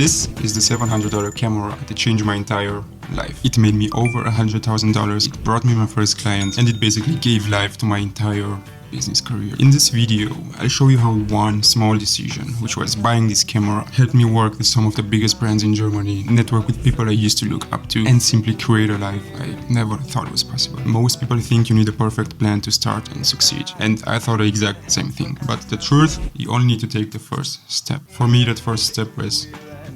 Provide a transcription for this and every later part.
This is the $700 camera that changed my entire life. It made me over $100,000, it brought me my first client, and it basically gave life to my entire business career. In this video, I'll show you how one small decision, which was buying this camera, helped me work with some of the biggest brands in Germany, network with people I used to look up to, and simply create a life I never thought was possible. Most people think you need a perfect plan to start and succeed, and I thought the exact same thing. But the truth, you only need to take the first step. For me, that first step was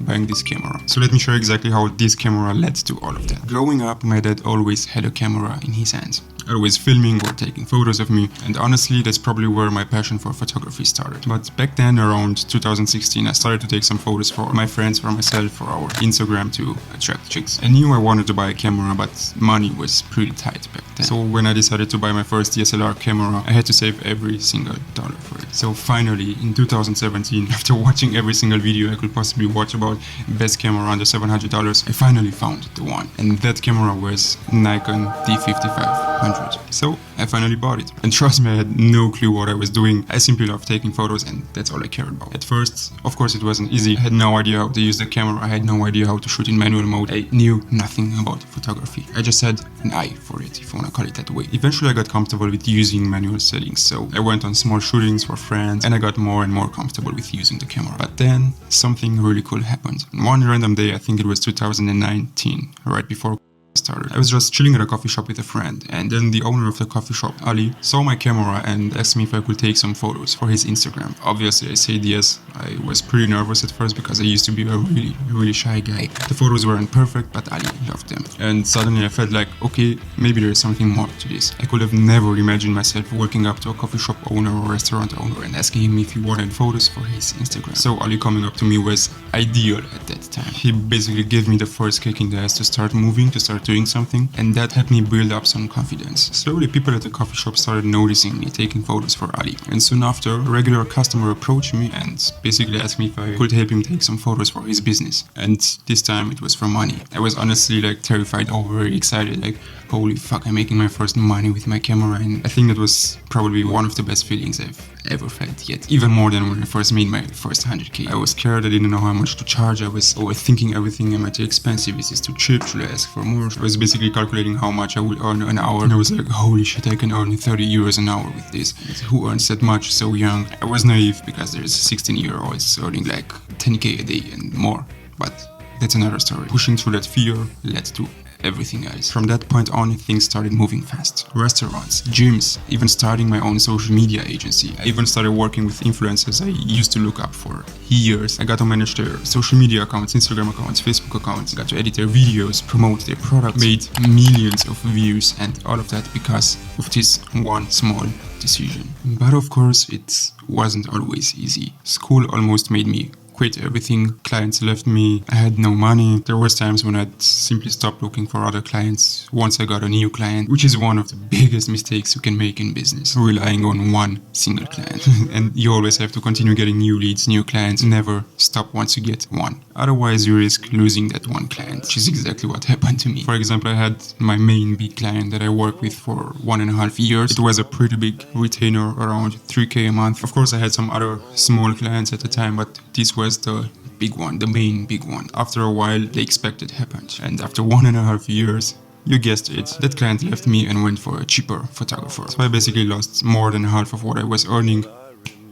buying this camera. So let me show you exactly how this camera led to all of that. Growing up, my dad always had a camera in his hands, always filming or taking photos of me, and honestly that's probably where my passion for photography started. But back then, around 2016, I started to take some photos for my friends, for myself, for our Instagram to attract chicks. I knew I wanted to buy a camera, but money was pretty tight back then. So when I decided to buy my first DSLR camera, I had to save every single dollar for it. So finally, in 2017, after watching every single video I could possibly watch about best camera under $700, I finally found the one. And that camera was Nikon D5500. So I finally bought it. And trust me, I had no clue what I was doing. I simply loved taking photos and that's all I cared about. At first, of course, it wasn't easy. I had no idea how to use the camera. I had no idea how to shoot in manual mode. I knew nothing about photography. I just had an eye for it, if you want to call it that way. Eventually, I got comfortable with using manual settings. So I went on small shootings for friends and I got more and more comfortable with using the camera. But then something really cool happened. One random day, I think it was 2019, right before started. I was just chilling at a coffee shop with a friend, and then the owner of the coffee shop, Ali, saw my camera and asked me if I could take some photos for his Instagram. Obviously, I said yes. I was pretty nervous at first because I used to be a really shy guy. The photos weren't perfect, but Ali loved them. And suddenly I felt like, okay, maybe there is something more to this. I could have never imagined myself walking up to a coffee shop owner or restaurant owner and asking him if he wanted photos for his Instagram. So Ali coming up to me was ideal at that time. He basically gave me the first kick in the ass to start moving, to start doing something, and that helped me build up some confidence. Slowly, people at the coffee shop started noticing me taking photos for Ali, and soon after, a regular customer approached me and basically asked me if I could help him take some photos for his business. And this time it was for money. I was honestly terrified or very excited, holy fuck, I'm making my first money with my camera, and I think that was probably one of the best feelings I've ever felt yet. Even more than when I first made my first 100K. I was scared, I didn't know how much to charge, I was overthinking everything. Am I too expensive? Is this too cheap? Should I ask for more? I was basically calculating how much I would earn an hour, and I was like, holy shit, I can earn 30 euros an hour with this. Who earns that much so young? I was naive because there's 16-year-olds earning 10K a day and more, but that's another story. Pushing through that fear led to everything else. From that point on, things started moving fast. Restaurants, gyms, even starting my own social media agency. I even started working with influencers I used to look up for years. I got to manage their social media accounts, Instagram accounts, Facebook accounts. Got to edit their videos, promote their products, made millions of views, and all of that because of this one small decision. But of course, it wasn't always easy. School almost made me quit everything. Clients left me. I had no money. There was times when I'd simply stop looking for other clients once I got a new client, which is one of the biggest mistakes you can make in business, relying on one single client. And you always have to continue getting new leads, new clients. Never stop once you get one. Otherwise, you risk losing that one client, which is exactly what happened to me. For example, I had my main big client that I worked with for 1.5 years. It was a pretty big retainer, around 3K a month. Of course, I had some other small clients at the time, but this was the big one, the main big one. After a while, the expected happened. And after 1.5 years, you guessed it, that client left me and went for a cheaper photographer. So I basically lost more than half of what I was earning.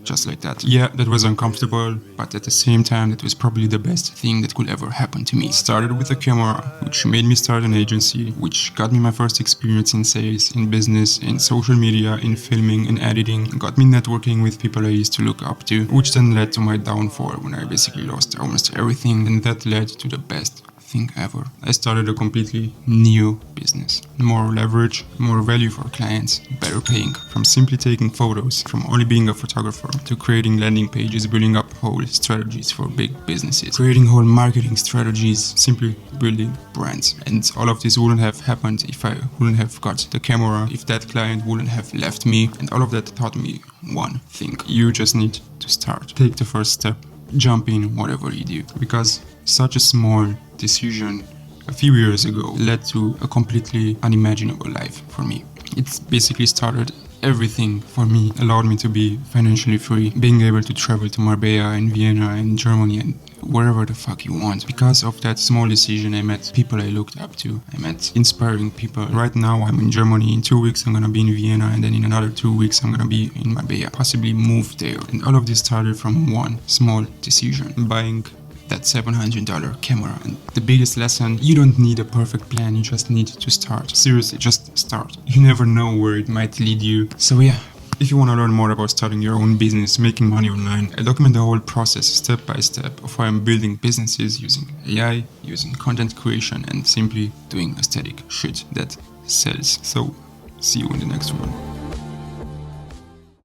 Just like that. Yeah, that was uncomfortable, but at the same time, that was probably the best thing that could ever happen to me. It started with a camera, which made me start an agency, which got me my first experience in sales, in business, in social media, in filming, in editing, got me networking with people I used to look up to, which then led to my downfall when I basically lost almost everything, and that led to the best thing ever. I started a completely new business. More leverage, more value for clients, better paying. From simply taking photos, from only being a photographer, to creating landing pages, building up whole strategies for big businesses, creating whole marketing strategies, simply building brands. And all of this wouldn't have happened if I wouldn't have got the camera, if that client wouldn't have left me. And all of that taught me one thing. You just need to start. Take the first step. Jump in whatever you do. Because such a small decision a few years ago led to a completely unimaginable life for me. It basically started everything for me, allowed me to be financially free, being able to travel to Marbella and Vienna and Germany and wherever the fuck you want. Because of that small decision, I met people I looked up to. I met inspiring people. Right now I'm in Germany. In 2 weeks I'm gonna be in Vienna, and then in another 2 weeks I'm gonna be in Marbella, possibly move there. And all of this started from one small decision: buying that $700 camera. And the biggest lesson: you don't need a perfect plan, you just need to start. Seriously, just start. You never know where it might lead you. So yeah, if you want to learn more about starting your own business, making money online, I document the whole process step by step of how I'm building businesses using AI, using content creation, and simply doing aesthetic shit that sells. So see you in the next one.